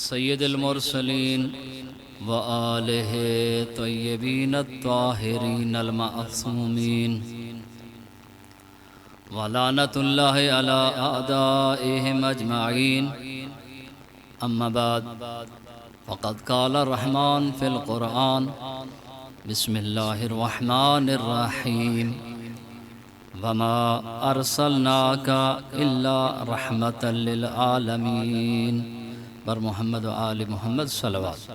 سید المرسلین وآلہ طیبین الطاہرین المعصومین ولعنۃ اللہ علی اعدائہم اجمعین اما بعد فقد قال الرحمن فی القرآن بسم اللہ الرحمن الرحیم وما ارسلناک الا رحمۃ للعالمین بر محمد و آل محمد صلوات۔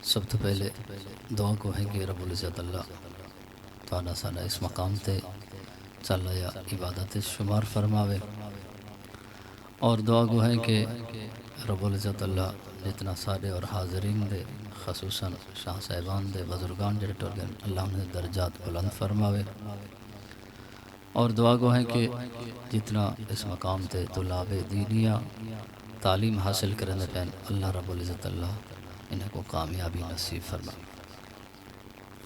سب تو پہلے دعا کو ہے کہ رب العزت اللہ تعالیٰ سانا اس مقام تے چلا یا عبادت شمار فرماوے، اور دعا کو ہے کہ رب العزت اللہ جتنا سارے اور حاضرین دے خصوصاً شاہ صاحبان دے بزرگان جڑے ٹر گئے اللہ انہیں درجات بلند فرماوے، اور دعا کو ہے کہ جتنا اس مقام تے طلاب دینیا تعلیم حاصل کرنے پہن اللہ رب العزت اللہ انہیں کو کامیابی نصیب فرمائے،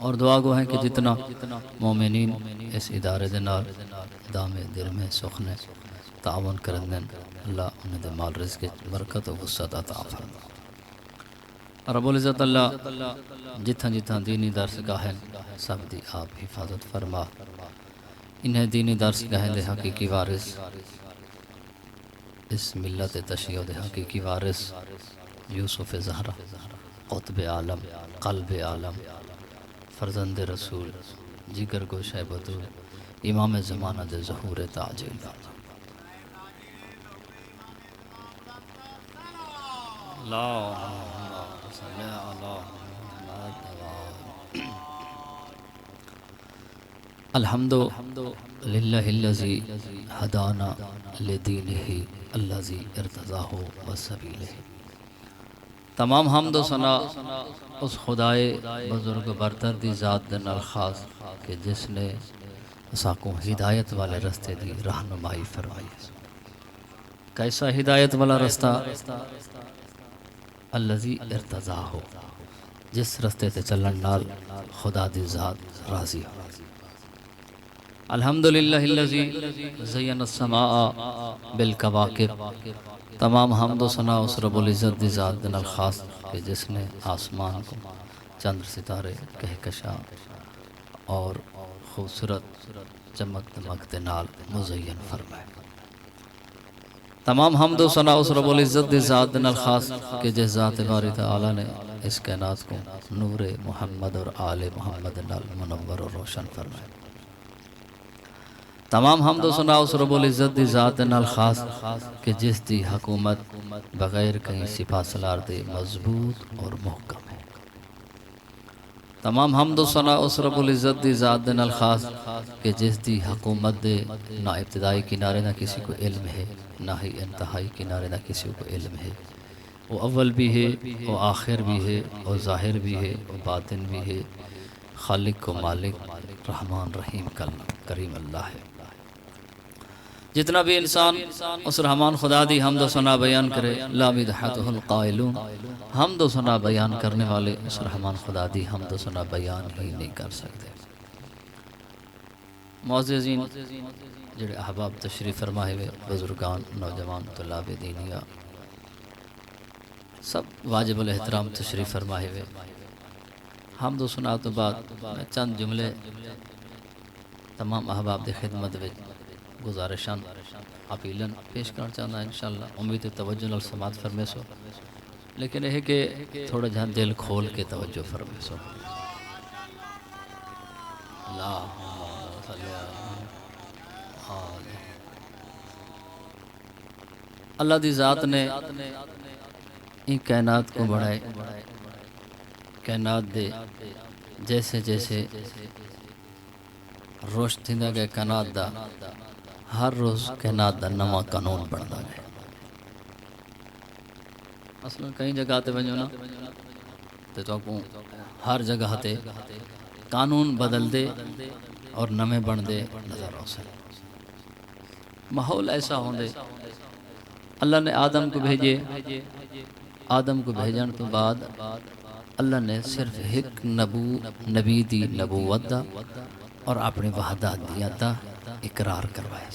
اور دعا کو ہے کہ جتنا مومنین اس ادارے دے نال دام دل میں سخنے تعاون کرنے اللہ انہیں دے مال رزق برکت و وسعت عطا فرمائے۔ رب العزت اللہ جتھاں جتھاں دینی درس گاہیں سب دی آپ حفاظت فرما، انہیں دینی درس گاہیں دے حقیقی وارث، اس ملت تشیع دے حقیقی وارث یوسف زہرا قطب عالم قلب عالم فرزند رسول جگر گوشہ بدور امام زمانہ دے ظہور تاج الحمد للہ الذی ہدانا لدینہ الذی ارتضاہ وسبیلہ۔ تمام حمد و ثنا اس خدائے بزرگ برتر دی ذات دے نال خاص کہ جس نے اساکوں ہدایت والے رستے دی رہنمائی فرمائی۔ کیسا ہدایت والا رستہ؟ الذی ارتضاہ، جس رستے تے چلن نال خدا دی ذات راضی ہو۔ الحمدللہ الذی زین السماء بالکواکب، تمام حمد و ثنا اس رب العزت دی ذات دن الخاص کہ جس نے آسمان کو چندر ستارے کہکشاں اور خوبصورت چمک دمک نال مزین فرمائے۔ تمام حمد و ثنا اس رب العزت دی ذات دن الخاص کہ جس ذات باری تعالیٰ نے اس کائنات کو نور محمد اور آل محمد نال منور اور روشن فرمائے۔ تمام حمد و ثنا اس رب العزت دی ذات نال خاص کہ جس دی حکومت بغیر کہیں سپاہ سالار دے مضبوط اور محکم ہے۔ تمام حمد و ثنا اس رب العزت دی ذات نال خاص کہ جس دی حکومت دے نہ ابتدائی کنارے نہ کسی کو علم ہے، نہ ہی انتہائی کنارے نہ کسی کو علم ہے۔ وہ اول بھی ہے، وہ آخر بھی ہے، وہ ظاہر بھی ہے، وہ باطن بھی ہے، خالق و مالک رحمان رحیم کریم اللہ ہے۔ جتنا بھی انسان اس رحمان خدا دی حمد و ثنا بیان کرے لا مدحتہ القائلون، حمد و ثنا بیان کرنے والے اس رحمان خدا دی حمد و ثنا بیان ہی نہیں کر سکتے۔ معززین جڑے احباب تشریف فرمائے ہوئے بزرگان نوجوان طلاب دینیا سب واجب الاحترام تشریف فرمائے ہوئے، حمد و ثنا تو بعد میں چند جملے تمام احباب دی خدمت وچ گزارشان اپیلن پیش کرنا چاہتا ہے انشاءاللہ، امید توجہ نال سماعت فرمے سو، لیکن یہ کہ تھوڑا جہاں دل کھول کے توجہ فرمے سو۔ اللہ دی ذات نے ان کائنات کو بڑھائے، کائنات دے جیسے جیسے روش تھیندا گئے کائنات دا، ہر روز کائنات دا نواں قانون بڑھتا گئے۔ اصلا کئی جگہ تے ونجو نا تو کو ہر جگہ تے قانون بدل دے اور نمے بن دے نظر آ سکے۔ ماحول ایسا ہوں دے، اللہ نے آدم کو بھیجے، آدم کو بھیجن تو بعد اللہ نے صرف ایک نبی دی نبوت دا اور اپنی وحدانیت دا اقرار کروایا۔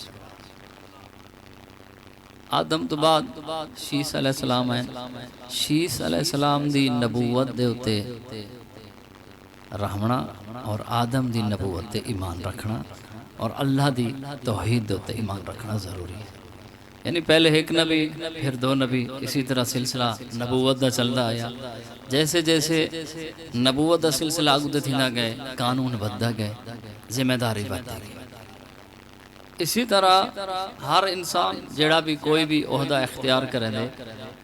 آدم تو بعد شیس علیہ السلام ہے، شیس علیہ السلام دی نبوت دے اتے رحمنا اور آدم دی نبوت دے ایمان رکھنا اور اللہ دی توحید دے اتے ایمان رکھنا ضروری ہے۔ یعنی پہلے ایک نبی پھر دو نبی، اسی طرح سلسلہ نبوت دا چلتا آیا۔ جیسے جیسے نبوت دا سلسلہ آگے تھی نہ گئے، قانون بدھا گئے، ذمہ داری بدھا گئی۔ اسی طرح ہر انسان جڑا بھی کوئی بھی عہدہ اختیار کرے دے،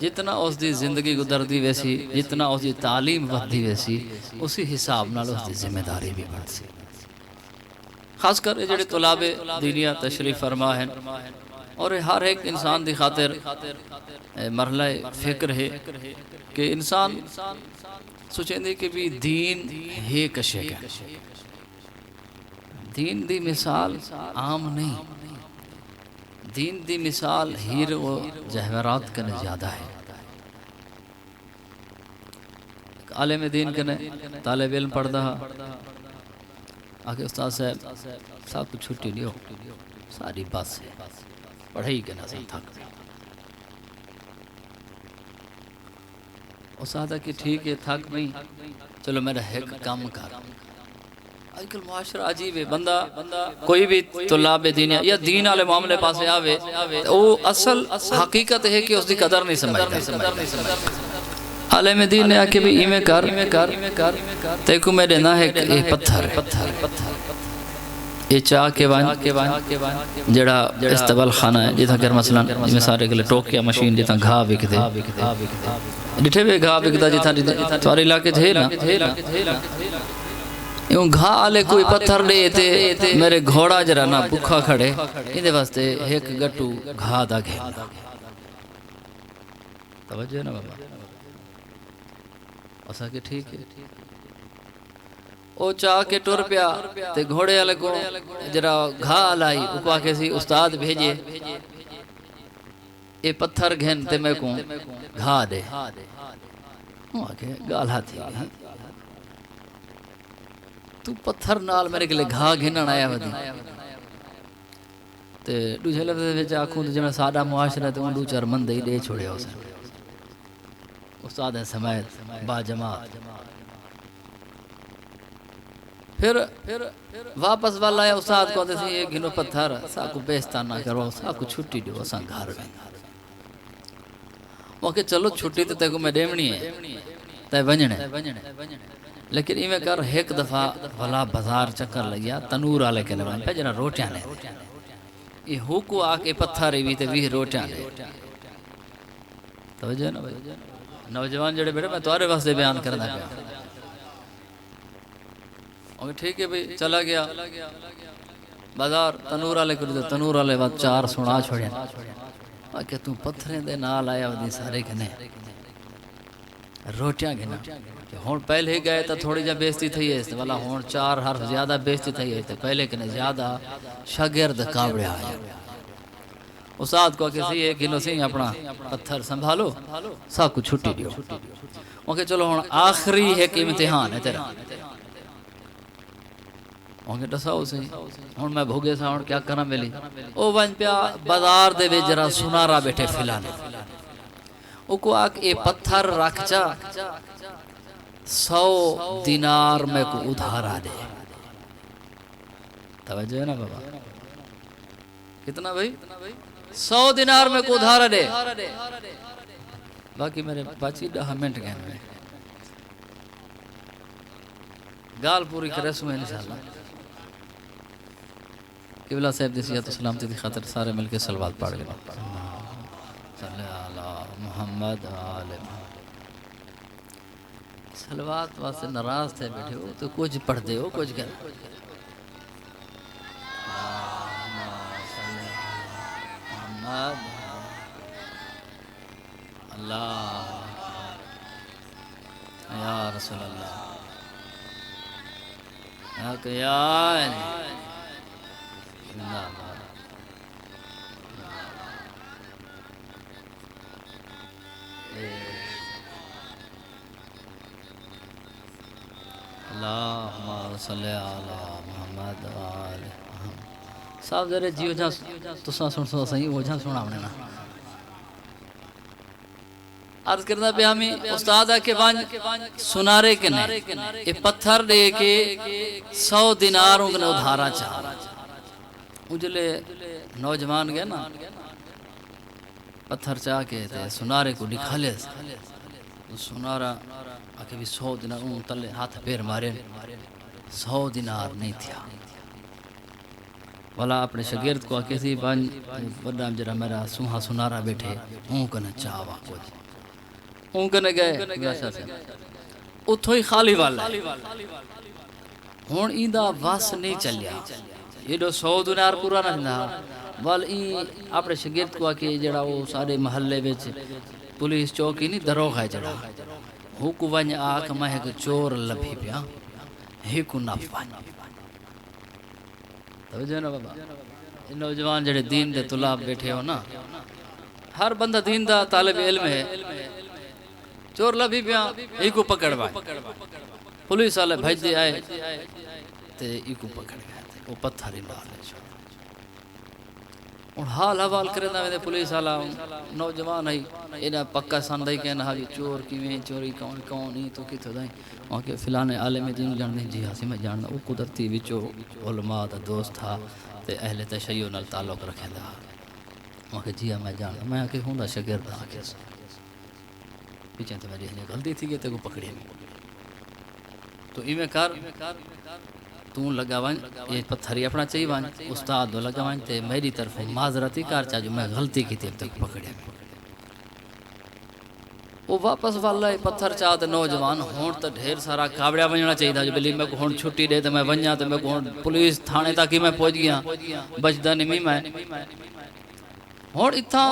جتنا اس دی زندگی گزردی ویسی، جتنا اس دی تعلیم بدھی ویسی، اسی حساب نال اس دی ذمہ داری بھی بڑھ سی۔ خاص کر جڑے طلاب دینیا تشریف فرما ہیں، اور ہر ایک انسان دی خاطر مرحلہ فکر ہے کہ انسان سوچیں دے کہ بھی دین ہے کشے کا، دین دی مثال عام نہیں، دین دی مثال ہیر و جہورات کنے زیادہ ہے۔ عالم دین کنے طالب علم پڑھ دا آگے استاد صاحب کو چھٹی لیو، ساری بس ہے، پڑھائی کے نظر تھک۔ استاد کہ ٹھیک ہے تھک نہیں، چلو میرا ایک کام کر۔ آج کل معاشرہ عجیب ہے، بندہ کوئی بھی طلاب دین یا دین والے معاملے پاسے آوے، وہ اصل حقیقت ہے کہ اس دی قدر نہیں سمجھتا۔ عالم دین نے آکے بھی ایمیں کر تیکو میں دینا ہے کہ پتھر یہ چاہ کے بائن جڑا استبال خانہ ہے، جیتا کہ مثلا میں سارے گلے ٹوکیا مشین جیتا گھا بک دے، ڈٹھے بھی گھا بک دا جیتا تواری علاقے تھے نا، یوں گھا آلے کوئی پتھر لے تے میرے گھوڑا جرا نا بکھا کھڑے، اندے واسطے ایک گٹو گھا دا گھینا۔ توجہ ہے نا بابا؟ اسا کہ ٹھیک ہے، او چاہ کے ٹور پیا تے گھوڑے والے کو جرا گھا لائی، اکوا کے سی استاد بھیجے اے پتھر گھن تے میں کو گھا دے، وہ آکے گالہ تھی، تو پتھر نال میرے کے لئے گھا گھنن آیا ودی تے دوسرے لفظ وچ آکھوں تے جنہاں سادہ معاشرہ تے ان دو چار مندے ہی دے چھوڑے ہو سن۔ استاد ہے سمیت با جماعت، پھر واپس والا ہے استاد کو آتے تھی، یہ گھنو پتھر سا کو بیستان نہ کرو، سا کو چھٹی دیو، سا گھر میں وہ کہ چلو چھٹی تے کو میں دیمنی ہے تے ونجنے، لیکن ایمیں کر ایک دفعہ بھلا بازار چکر لگیا تنور آلے کے لئے پہ جنا روٹیاں لے یہ ہوکو آکے پتھر بھی تے بھی روٹیاں لے۔ توجہ ہے نا بھائی؟ نوجوان جڑے بیٹے میں توارے واسطے بیان کرنا پیا، اور ٹھیک ہے بھئی چلا گیا بازار تنور آلے کر دے، تنور آلے بعد چار سنا چھوڑیں، کہ تم پتھریں دے نال آیا ودی سارے کھنے روٹیاں گھنا، ہون پہلے ہی گئے تا تھوڑی جا بیستی تھی ہے، والا ہون چار حرف زیادہ بیستی تھی ہے، پہلے کنے زیادہ شاگرد کابڑے آیا۔ استاد کو کسی ایک گھنو سی اپنا پتھر سنبھالو، سا کو چھٹی دیو، وہ کہ چلو ہون آخری ایک امتحان ہے تیرا، وہ کہ ٹساؤ سی ہون میں بھوگے سا ہون کیا کرنا ملی، او ون پیا بازار دے بے جرا سنارا بیٹھے فلانے، او کو آکھ اے پتھر رکھ چا 100 دینار میں کو ادھارا دے۔ توجہ ہے نا بابا؟ کتنا بھئی؟ 100 دینار میں کو ادھارا دے، باقی میرے باچی 10 منٹ گئے میں گال پوری کرے سو میں انشاءاللہ۔ قبلہ صاحب دیسیت و سلامتی دی خاطر سارے مل کے صلوات پاڑ گئے، صلی اللہ محمد آل محمد۔ صلوات واسے نراز تھے بیٹھے ہو تو کچھ پڑھ دے ہو، کچھ کر محمد اللہ یا رسول اللہ یا قیان اللہم صلی علی محمد صاحب ذرا جیو جا تساں سن سو صحیح وہ جا سناونے نا عرض کرنا پہ ہمیں استاد ہے کہ سنارے کے نہیں یہ پتھر دے کے 100 دیناروں کے ادھارا چاہ اجلے نوجوان گئے نا پتھر چاہ کے سنارے کو دکھا لے سنارا آکے بھی 100 دینار ان تلے ہاتھ پیر مارے 100 دینار نہیں تھیا والا اپنے شگرد کو آکے سی بڑا جرہ میرا سوہا سنارا بیٹھے اون کنے چاہوا کچھ اون کنے گئے اتھو ہی خالی والا ہون ایندہ واس نہیں چلیا یہ دو 100 دینار پورا نہ تھا وال اپنے شگرد کو آکے جڑا وہ سارے محلے بیچ پولیس چوکی نہیں دروغ ہے جڑا ہوکو ونج آکھ میں ایک چور لبھی پیا ہیکو نف ونج توجہ نا بابا نوجوان جڑے دین دے طلاب بیٹھے ہو نا ہر بندہ دین دا طالب علم ہے چور لبھی پیا ہیکو پکڑوائے پولیس والے بھج دے آئے تے ہیکو پکڑ گئے وہ پتھر ہی مارے اور حال حوال کرنا میں پولیس والا نوجوان ہے اینا پکا ساندائی کہنا ہے چور کیویں چوری کون کون ہی تو کتھو دائیں وہاں کے فلانے عالم دین جان دیں جی ہاں سی میں جاننا وہ قدرتی وچو علماء دا دوست تھا تے اہل تشیع نال تعلق رکھے دا وہاں کے جی ہاں میں جاننا میں آکے ہوں دا شگرد آکے پیچھے تے میری غلطی تھی کہ تے کو پکڑی تو ایمیں کار تو لگا وائن یہ پتھری اپنا چاہیے وائن استاد دو لگا وائن تے میری طرف معذرتی کار چاہ جو میں غلطی کی تھی اب تک پکڑے وہ واپس والا پتھر چاہ تے نوجوان ہون تا ڈھیر سارا کابڑیا بننا چاہیے تھا جو بلی میں کو ہون چھٹی دے تے میں بنیا تے میں کو ہون پولیس تھانے تاکہ میں پہنچ گیا بچدہ نمی میں ہون اتھا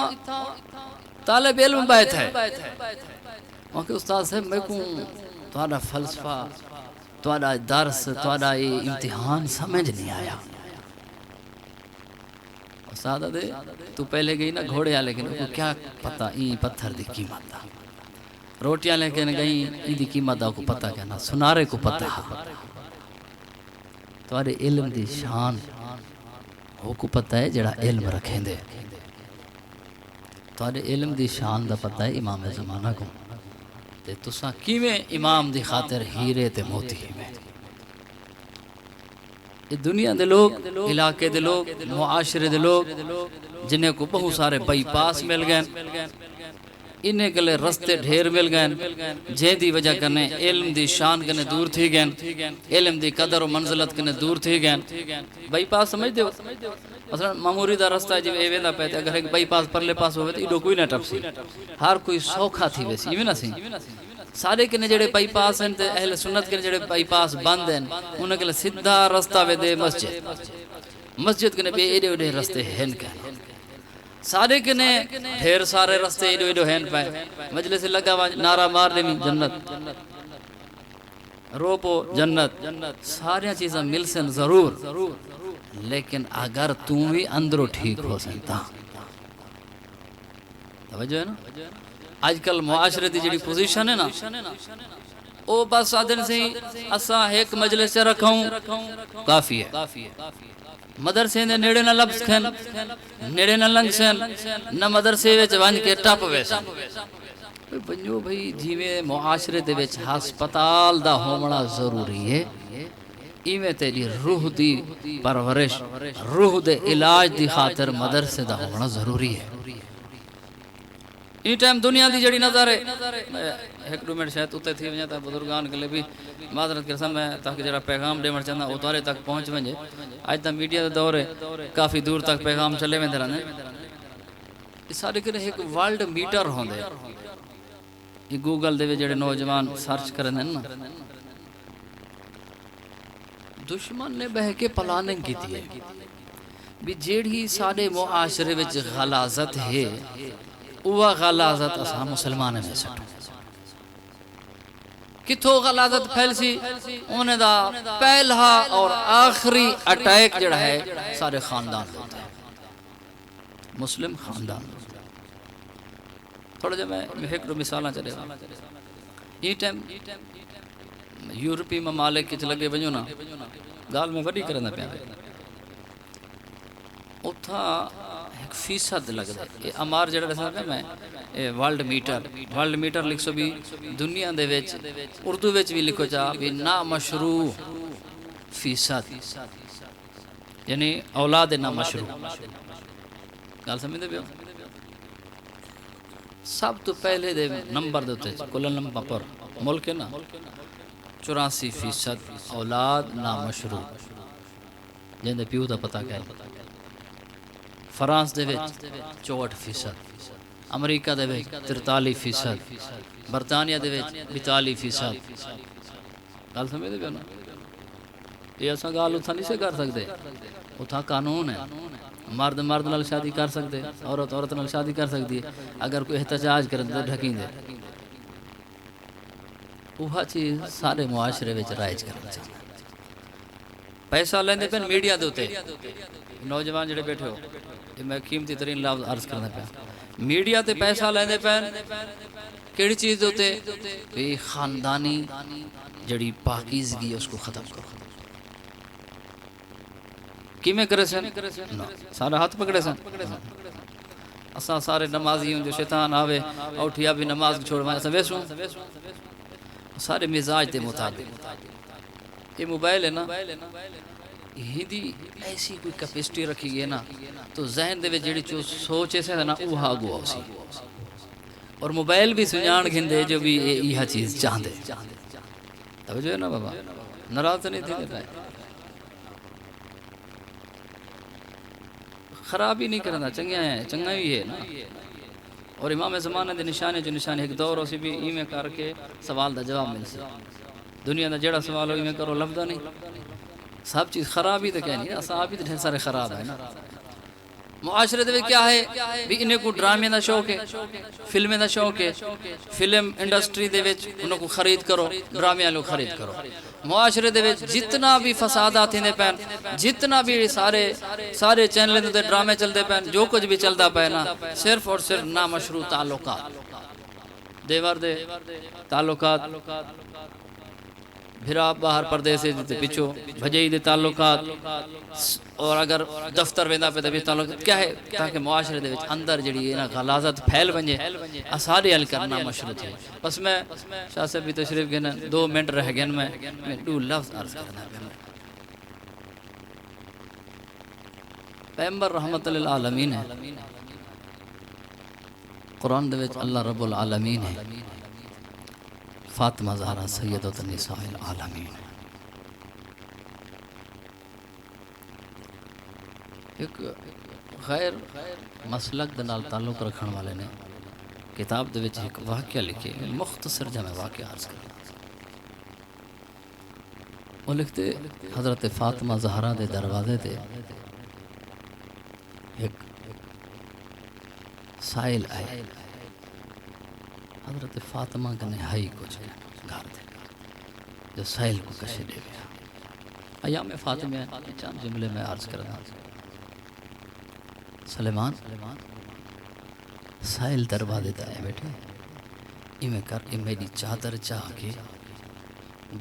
طالب علم بیت ہے وہاں کے استاد صاحب میں کو تھوڑا فلسفہ تھوڑا درس تھوڑا امتحان سمجھ نہیں آیا استاد دے تو پہلے گئی نا گھوڑے آلے لیکن وہ کیا پتا این پتھر دی قیمت دا روٹیاں لے کے گئی این دی قیمت دا کو پتا کہنا سنارے کو پتا تھوڑے علم دی شان وہ کو پتا ہے جڑا علم رکھیں دے تھوڑے علم دی شان دا پتا ہے امام زمانہ کو تے تساں کیویں امام دی خاطر ہیرے تے موتی میں یہ دنیا دے لوگ علاقے دے لوگ معاشرے دے لوگ جنہیں کو بہت سارے بائی پاس مل گئے انہیں کے لئے رستے ڈھیر مل گئے جے دی وجہ کرنے علم دی شان کرنے دور تھی گئے علم دی قدر و منزلت کرنے دور تھی گئے بائی پاس سمجھ دے ہو مثلا معموری دا رستہ ہے جب ایوے دا پہتے اگر ایک بائی پاس پرلے پاس ہوئے تو ایڈو کوئی نہ ٹپ سی ہر کوئی سوکھا تھی ویسی ایوے نہ سی سارے کنے جڑے بائی پاس ہیں تے اہل سنت کنے جڑے بائی پاس بند ہیں انہیں کے لئے سدھا رستہ وے دے مسجد کنے بے ایڈے ایڈے رستے ہیں کہنا سارے کنے ڈھیر سارے رستے ایڈو ایڈو ہیں پائے مجلس لگا وہاں نعرہ مار لیمی جنت روپو جنت سارے چیزیں مل سن ضرور لیکن اگر تم بھی اندروں ٹھیک ہو سکتا توجہ ہے نا آج کل معاشرے دی جڑی پوزیشن ہے نا او بس آدھن سے ہی اساں ایک مجلس سے رکھاؤں کافی ہے مدرسے نے نیڑے نہ لبس کھن نیڑے نہ لنگ سن نہ مدرسے ویچ وانج کے ٹاپ ویسن بنجو بھئی جیوے معاشرے دے ویچ ہسپتال دا ہومنا ضروری ہے ایویں تیری روح دی پرورش روح دے علاج دی خاطر مدرسے دا ہونا ضروری ہے یہ ٹائم دنیا دی جڑی نظر ہے ایک دو منٹ شاید اتے تھی وجہ تا بزرگان کے لئے بھی معذرت کرسا میں تاکہ جڑا پیغام دے مر چاہنا اتوارے تک پہنچ ونجے آج تا میڈیا دا دور ہے کافی دور تک پیغام چلے میں درانے اس سارے کے لئے ایک ورلڈ میٹر ہوں دے یہ گوگل دے جڑے نوجوان سرچ کرنے نا دشمن نے بہ کے پلاننگ کی تھی بھی جیڑی سارے معاشرے وچ غلازت ہے وہ غلازت اساں مسلمان میں سٹھو کتھو غلازت پھیل سی انہیں دا پہلا اور آخری اٹیک جڑا ہے سارے خاندان ہوتا ہے مسلم خاندان تھوڑا جب میں ایک دو مثالہ چلے گا یہ ٹائم یورپی ممالک کچھ لگے بجو نا گال میں وڈی کرنا پیا اتھا 1% لگتا ہے امار جڑا دسنا پیا میں ورلڈ میٹر لکھ سو بھی دنیا دے وچ اردو وچ بھی لکھو چاہ بھی نامشروع فیصد یعنی اولاد نامشروع گال سمجھتے پیا سب تو پہلے دے نمبر دیتے کل نمبر پر ملک ہے نا 84% اولاد نامشروع جن دے پیو دا پتہ کہ فرانس دے وچ 64%، امریکہ دے وچ 43%، برطانیہ دے وچ 42%۔ گل سمجھدے پے نا؟ یہ اساں گل اتھا نہیں سے کر سکتے، اتھا قانون ہے، مرد مرد نال شادی کر سکتے، عورت عورت نال شادی کر سکتی ہے، اگر کوئی احتجاج کرے تو ڈھکیں دے۔ وہ چیز سارے معاشرے وچ رائج کرنا چاہیے۔ پیسہ لیندے پن میڈیا دے اوتے، نوجوان جڑے بیٹھے ہو یہ میں قیمتی ترین لفظ عرض کرنا پیا، میڈیا تے پیسہ لیندے پن کیڑی چیز دے اوتے بھی خاندانی جڑی پاکیزگی ہے اس کو ختم کرو۔ کی میں کرے سن سارا ہاتھ پکڑے سن اساں سارے نمازی ہوں جو شیطان آوے اٹھیا بھی نماز چھوڑوائیں اساں ویسوں سارے مزاج دے مطابق۔ یہ موبائل ہے نا ہندی ایسی کوئی کیپیسٹی رکھی گئی نا تو ذہن دے وچ جڑی سوچ ہے نا وہ آگو آسی، اور موبائل بھی سنجان گھندے جو بھی یہ چیز چاہندے۔ توجہ ہے نا بابا، ناراض نہیں تھی پائے، خراب ہی نہیں کرنا، چنگا ہے، چنگا ہی ہے نا۔ اور امام زمانے دے نشانے جو نشانے ایک دور ہو سی بھی ایمیں کر کے سوال دا جواب مل سی، دنیا دا جڑا سوال ہو ایمیں کرو لفظہ نہیں، سب چیز خراب ہی تو کہنی ہے، صاحب ہی تو ڈھیر سارے خراب ہے نا۔ معاشرے دے کیا ہے بھی انہیں کو ڈرامے دا شوق ہے، فلمیں دا شوق ہے، فلم انڈسٹری دے وچ انہوں کو خرید کرو، ڈرامے والوں خرید کرو۔ معاشرے دے وچ جتنا بھی فسادات ہیں پین، جتنا بھی سارے چینلیں دے ڈرامے چلتے پین، جو کچھ بھی چلتا پے نا صرف اور صرف نامشروع تعلقات، دیور دے تعلقات، بھرا باہر پردے سے پچھو بھجئی دے تعلقات، اور اگر دفتر ویندا پہ بھی تعلقات کیا ہے تاکہ معاشرے دے وچ اندر جڑی ہے نا غلاظت پھیل ونجے اسارے حل کرنا مشروط ہے۔ بس میں شاہ صاحب بھی تشریف گئے 2 منٹ رہ گئے میں 2 لفظ عرض کرنا ہے۔ پیغمبر رحمت للعالمین ہے، قرآن دے وچ اللہ رب العالمین ہے، فاطمہ زہرا سیدۃ النساء العالمین۔ ایک غیر مسلک دے نال تعلق رکھن والے نے کتاب دے وچ ایک واقعہ لکھے، مختصر جمع واقعہ عرض کرنا۔ وہ لکھتے حضرت فاطمہ زہرا دے دروازے تے ایک سائل آئے، حضرت فاطمہ کا نہائی کچھ گھر دے جو سائل کو کشے دے گیا۔ ایام فاطمہ چند جملے میں عرض کرنا۔ سلیمان سائل دروازے تے آئے بیٹھے، ایمیں کر میری چادر چاہ کے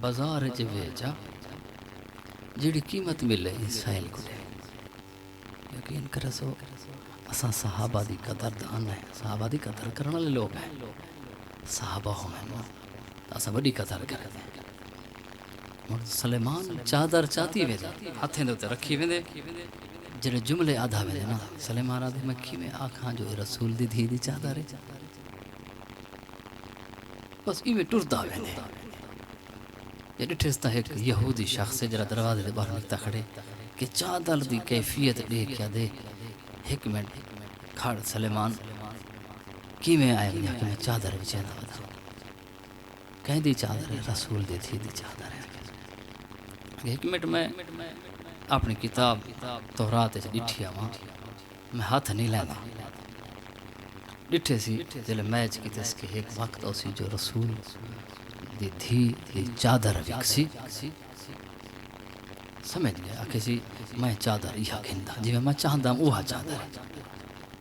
بازار چ ویچا، جیڑی قیمت ملے سائل کو دے۔ یقین کرے سو اساں صحابہ دی قدر دان ہے، صحابہ دی قدر کرنے والے لوگ ہیں، صحابہ ہوئے نا اساں بڑی قدر کرتے ہیں۔ سلیمان چادر چاہتی وے ہاتھیں دے رکھی وے جڑے جملے آدھا وے نا سلیمان آدھے میں کی میں آکھاں جو رسول دی دھی دی چادر ہے، بس ایویں ٹردا وے یہ ڈٹھستا ایک یہودی شخص جڑا دروازے دے باہر نکتا کھڑے کہ چادر دی کیفیت دیکھیا دے، ایک منٹ کھڑ سلیمان کی میں آئے گیا کہ میں چادر بھی چاہتا بتا کہیں دی چادر ہے، رسول دی تھی دی چادر ہے۔ ایک منٹ میں اپنی کتاب تورات سے ڈٹھیا میں ہاتھ نہیں لینا ڈٹھے سی جلے میچ کی تس کے ایک وقت اسی جو رسول دی تھی دی چادر وکسی سمجھ گیا کہ سی میں چادر یہ گھندا جی میں چاہتا ہوں وہ چادر ہے۔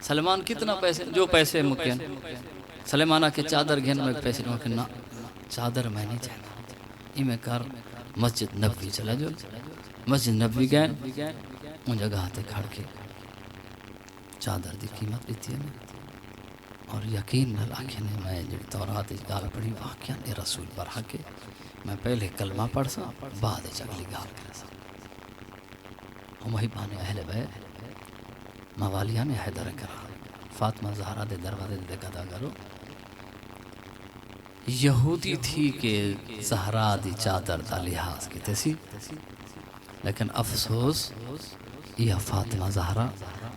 سلمان کتنا پیسے جو پیسے مکین سلیمانہ کے چادر گھن میں پیسے مکین نہ چادر میں نہیں چاہتا یہ میں کر مسجد نبوی چلا جو مسجد نبوی گئے ان جگہ تے کھڑ کے چادر دی قیمت دیتی ہے اور یقین نہ لاکھے نے میں جب تورات اس گال پڑھی واقعہ نے رسول پر حق ہے میں پہلے کلمہ پڑھ سا بعد چگلی گال کر سا ہم وہی بانے اہل بیت موالیہ نے حیدر کرا فاطمہ زہرا دے دروازے دے قدا کرو یہودی تھی کہ زہرا دی چادر دا لحاظ کیتے سی لیکن افسوس یہ فاطمہ زہرا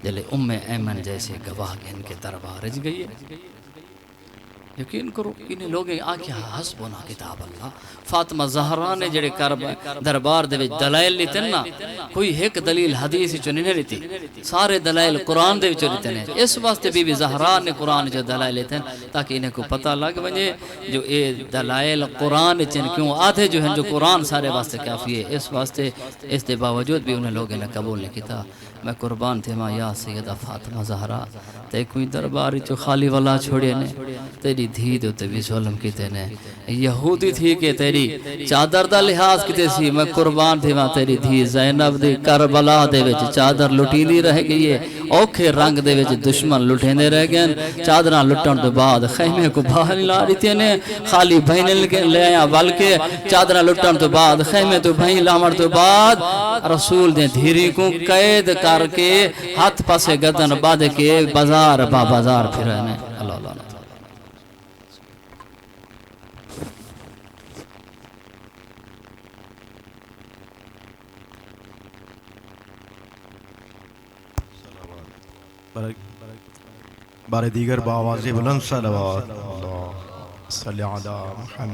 جلے ام ایمن جیسے گواہ ان کے دربار رج گئی ہے یقین کرو انہیں لوگیں آکیا حسبنا کتاب اللہ فاطمہ زہرا نے جڑے دربار دے وچ دلائل لیتن نا کوئی ایک دلیل حدیث چو نہیں لیتی سارے دلائل قرآن دے وچ لیتے ہیں اس واسطے بی بی زہرا نے قرآن جو دلائل لیتے ہیں تاکہ انہیں کو پتہ لگ ونجے جو اے دلائل قرآن چن کیوں آدھے جو ہیں جو قرآن سارے واسطے کافی ہے اس واسطے اس دے باوجود بھی انہیں لوگوں نے قبول نہیں کیتا میں قربان تھے ماں یا سیدہ فاطمہ زہرا تے کوئی درباری جو خالی والا چھوڑے نے تیری دھی دے تے بھی ظلم کیتے نے یہودی تھی کہ تیری چادر دا لحاظ کیتے سی میں قربان تھے ماں تیری دھی زینب دی کربلا دے وچ چادر لٹی دی رہ گئی ہے اوکھے رنگ دے وچ دشمن لٹیں دے رہ گئے چادراں لٹن تو بعد خیمے کو باہر لا دیتے نے خالی بہن لے آیا بلکہ چادراں لٹن تو بعد خیمے تو بہن لامر تو بعد رسول نے دھیری کو قید کر کے ہاتھ پاسے گدن بعد کے بازار با بازار پھرے نے اللہ اللہ بارے دیگر باواز بلند صلوات اللہ صلی علی محمد